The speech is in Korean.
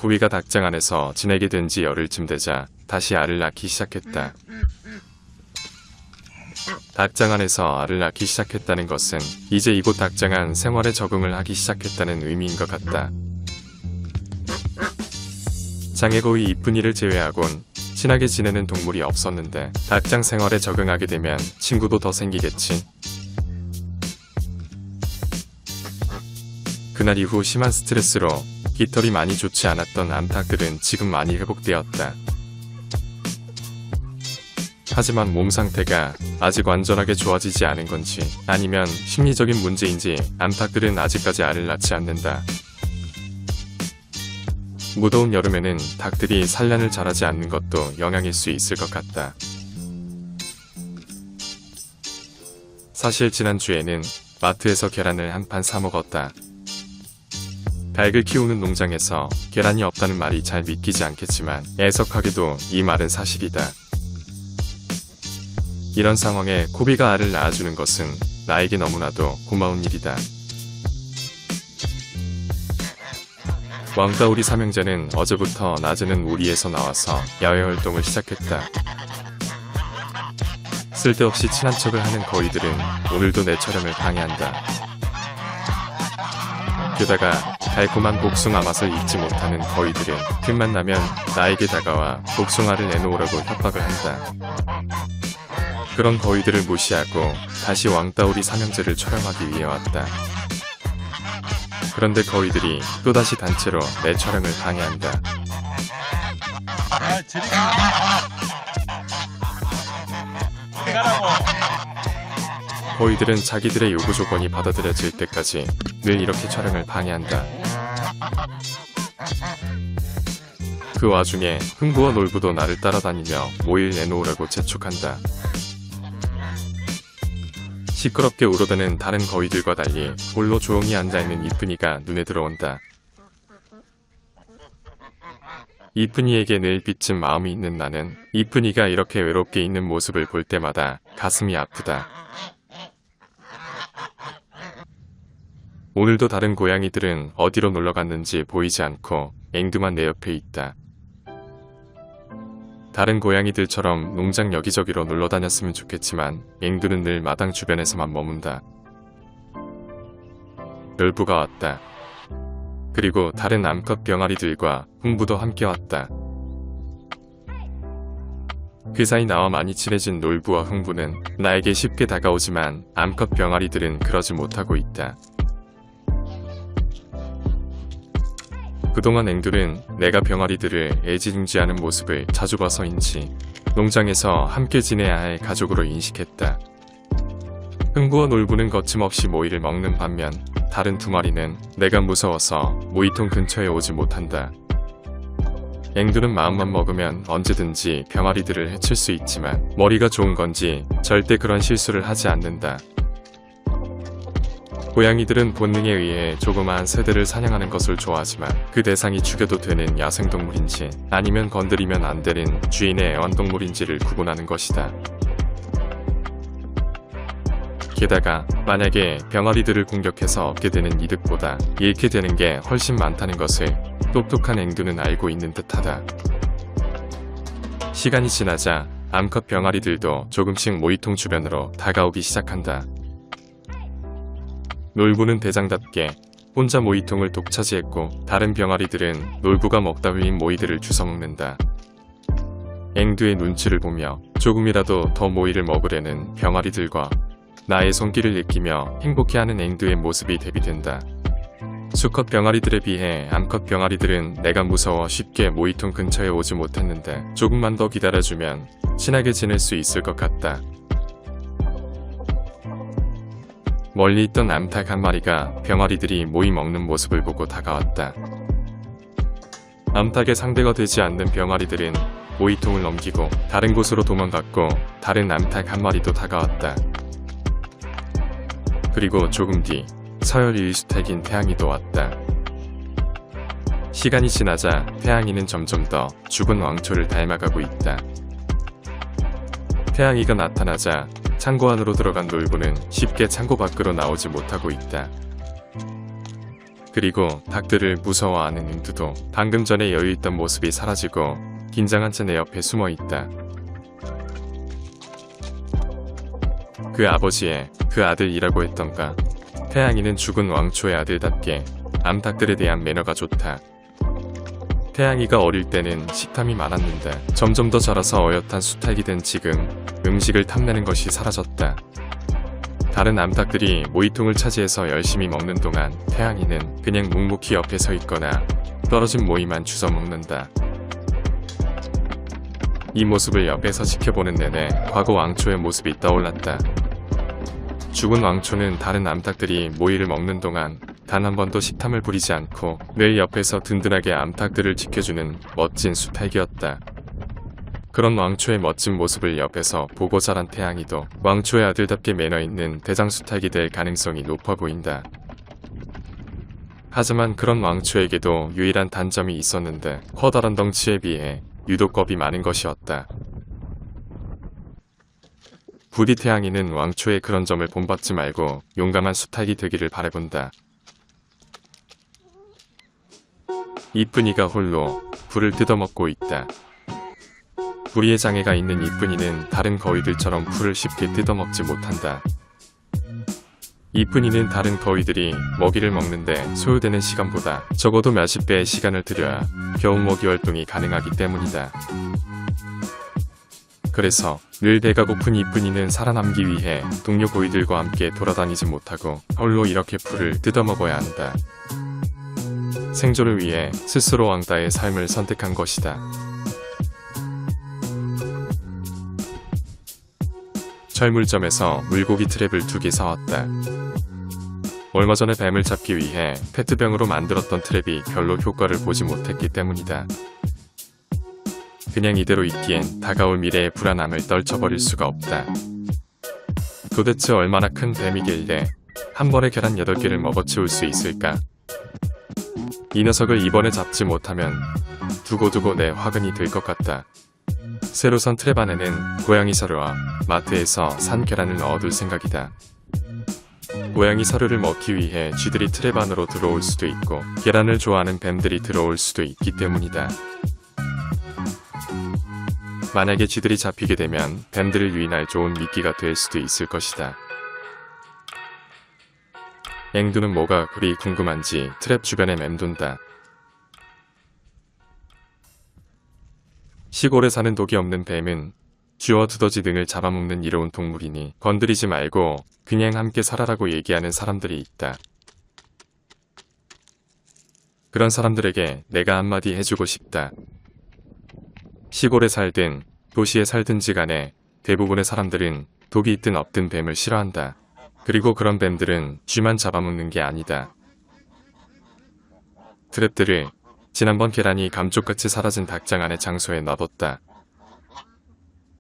고비가 닭장 안에서 지내게 된 지 열흘쯤 되자 다시 알을 낳기 시작했다. 닭장 안에서 알을 낳기 시작했다는 것은 이제 이곳 닭장 안 생활에 적응을 하기 시작했다는 의미인 것 같다. 장애고의 이쁜이를 제외하곤 친하게 지내는 동물이 없었는데 닭장 생활에 적응하게 되면 친구도 더 생기겠지. 그날 이후 심한 스트레스로 깃털이 많이 좋지 않았던 암탉들은 지금 많이 회복되었다. 하지만 몸 상태가 아직 완전하게 좋아지지 않은 건지 아니면 심리적인 문제인지 암탉들은 아직까지 알을 낳지 않는다. 무더운 여름에는 닭들이 산란을 잘하지 않는 것도 영향일 수 있을 것 같다. 사실 지난주에는 마트에서 계란을 한 판 사 먹었다. 닭을 키우는 농장에서 계란이 없다는 말이 잘 믿기지 않겠지만 애석하게도 이 말은 사실이다. 이런 상황에 코비가 알을 낳아주는 것은 나에게 너무나도 고마운 일이다. 왕따우리 삼형제는 어제부터 낮에는 우리에서 나와서 야외 활동을 시작했다. 쓸데없이 친한 척을 하는 거위들은 오늘도 내 촬영을 방해한다. 게다가 달콤한 복숭아 맛을 잊지 못하는 거위들은 틈만 나면 나에게 다가와 복숭아를 내놓으라고 협박을 한다. 그런 거위들을 무시하고 다시 왕따우리 삼형제를 촬영하기 위해 왔다. 그런데 거위들이 또다시 단체로 내 촬영을 방해한다. 거위들은 자기들의 요구 조건이 받아들여질 때까지 늘 이렇게 촬영을 방해한다. 그 와중에 흥부와 놀부도 나를 따라다니며 모일 내놓으라고 재촉한다. 시끄럽게 울어대는 다른 거위들과 달리 홀로 조용히 앉아있는 이쁜이가 눈에 들어온다. 이쁜이에게 늘 빚진 마음이 있는 나는 이쁜이가 이렇게 외롭게 있는 모습을 볼 때마다 가슴이 아프다. 오늘도 다른 고양이들은 어디로 놀러갔는지 보이지 않고 앵두만 내 옆에 있다. 다른 고양이들처럼 농장 여기저기로 놀러 다녔으면 좋겠지만 앵두는 늘 마당 주변에서만 머문다. 놀부가 왔다. 그리고 다른 암컷 병아리들과 흥부도 함께 왔다. 그 사이 나와 많이 친해진 놀부와 흥부는 나에게 쉽게 다가오지만 암컷 병아리들은 그러지 못하고 있다. 그동안 앵두는 내가 병아리들을 애지중지하는 모습을 자주 봐서인지 농장에서 함께 지내야 할 가족으로 인식했다. 흥부와 놀부는 거침없이 모이를 먹는 반면 다른 두 마리는 내가 무서워서 모이통 근처에 오지 못한다. 앵두는 마음만 먹으면 언제든지 병아리들을 해칠 수 있지만 머리가 좋은 건지 절대 그런 실수를 하지 않는다. 고양이들은 본능에 의해 조그마한 새들을 사냥하는 것을 좋아하지만 그 대상이 죽여도 되는 야생동물인지 아니면 건드리면 안 되는 주인의 애완동물인지를 구분하는 것이다. 게다가 만약에 병아리들을 공격해서 얻게 되는 이득보다 잃게 되는 게 훨씬 많다는 것을 똑똑한 앵두는 알고 있는 듯하다. 시간이 지나자 암컷 병아리들도 조금씩 모이통 주변으로 다가오기 시작한다. 놀부는 대장답게 혼자 모이통을 독차지했고 다른 병아리들은 놀부가 먹다 흘린 모이들을 주워먹는다. 앵두의 눈치를 보며 조금이라도 더 모이를 먹으려는 병아리들과 나의 손길을 느끼며 행복해하는 앵두의 모습이 대비된다. 수컷 병아리들에 비해 암컷 병아리들은 내가 무서워 쉽게 모이통 근처에 오지 못했는데 조금만 더 기다려주면 친하게 지낼 수 있을 것 같다. 멀리 있던 암탉 한 마리가 병아리들이 모이 먹는 모습을 보고 다가왔다. 암탉의 상대가 되지 않는 병아리들은 모이통을 넘기고 다른 곳으로 도망갔고 다른 암탉 한 마리도 다가왔다. 그리고 조금 뒤 서열 1수탉인 태양이도 왔다. 시간이 지나자 태양이는 점점 더 죽은 왕초를 닮아가고 있다. 태양이가 나타나자 창고 안으로 들어간 놀부는 쉽게 창고 밖으로 나오지 못하고 있다. 그리고 닭들을 무서워하는 앵두도 방금 전에 여유있던 모습이 사라지고 긴장한 채 내 옆에 숨어있다. 그 아버지의 그 아들이라고 했던가. 태양이는 죽은 왕초의 아들답게 암탉들에 대한 매너가 좋다. 태양이가 어릴 때는 식탐이 많았는데 점점 더 자라서 어엿한 수탉이 된 지금 음식을 탐내는 것이 사라졌다. 다른 암탉들이 모이통을 차지해서 열심히 먹는 동안 태양이는 그냥 묵묵히 옆에 서 있거나 떨어진 모이만 주워 먹는다. 이 모습을 옆에서 지켜보는 내내 과거 왕초의 모습이 떠올랐다. 죽은 왕초는 다른 암탉들이 모이를 먹는 동안 단 한 번도 식탐을 부리지 않고 늘 옆에서 든든하게 암탉들을 지켜주는 멋진 수탉이었다. 그런 왕초의 멋진 모습을 옆에서 보고 자란 태양이도 왕초의 아들답게 매너 있는 대장 수탉이 될 가능성이 높아 보인다. 하지만 그런 왕초에게도 유일한 단점이 있었는데 커다란 덩치에 비해 유독 겁이 많은 것이었다. 부디 태양이는 왕초의 그런 점을 본받지 말고 용감한 수탉이 되기를 바라본다. 이쁜이가 홀로 풀을 뜯어먹고 있다. 부리에 장애가 있는 이쁜이는 다른 거위들처럼 풀을 쉽게 뜯어먹지 못한다. 이쁜이는 다른 거위들이 먹이를 먹는데 소요되는 시간보다 적어도 몇십 배의 시간을 들여야 겨우 먹이 활동이 가능하기 때문이다. 그래서 늘 배가 고픈 이쁜이는 살아남기 위해 동료 고위들과 함께 돌아다니지 못하고 홀로 이렇게 풀을 뜯어먹어야 한다. 생존을 위해 스스로 왕따의 삶을 선택한 것이다. 철물점에서 물고기 트랩을 2개 사왔다. 얼마 전에 뱀을 잡기 위해 페트병으로 만들었던 트랩이 별로 효과를 보지 못했기 때문이다. 그냥 이대로 있기엔 다가올 미래의 불안함을 떨쳐버릴 수가 없다. 도대체 얼마나 큰 뱀이길래 한 번에 계란 8개를 먹어치울 수 있을까? 이 녀석을 이번에 잡지 못하면 두고두고 내 화근이 될 것 같다. 새로 산 트랩 안에는 고양이 사료와 마트에서 산 계란을 넣어둘 생각이다. 고양이 사료를 먹기 위해 쥐들이 트랩 안으로 들어올 수도 있고 계란을 좋아하는 뱀들이 들어올 수도 있기 때문이다. 만약에 쥐들이 잡히게 되면 뱀들을 유인할 좋은 미끼가 될 수도 있을 것이다. 앵두는 뭐가 그리 궁금한지 트랩 주변에 맴돈다. 시골에 사는 독이 없는 뱀은 쥐와 두더지 등을 잡아먹는 이로운 동물이니 건드리지 말고 그냥 함께 살아라고 얘기하는 사람들이 있다. 그런 사람들에게 내가 한마디 해주고 싶다. 시골에 살든 도시에 살든지 간에 대부분의 사람들은 독이 있든 없든 뱀을 싫어한다. 그리고 그런 뱀들은 쥐만 잡아먹는 게 아니다. 트랩들을 지난번 계란이 감쪽같이 사라진 닭장 안의 장소에 놔뒀다.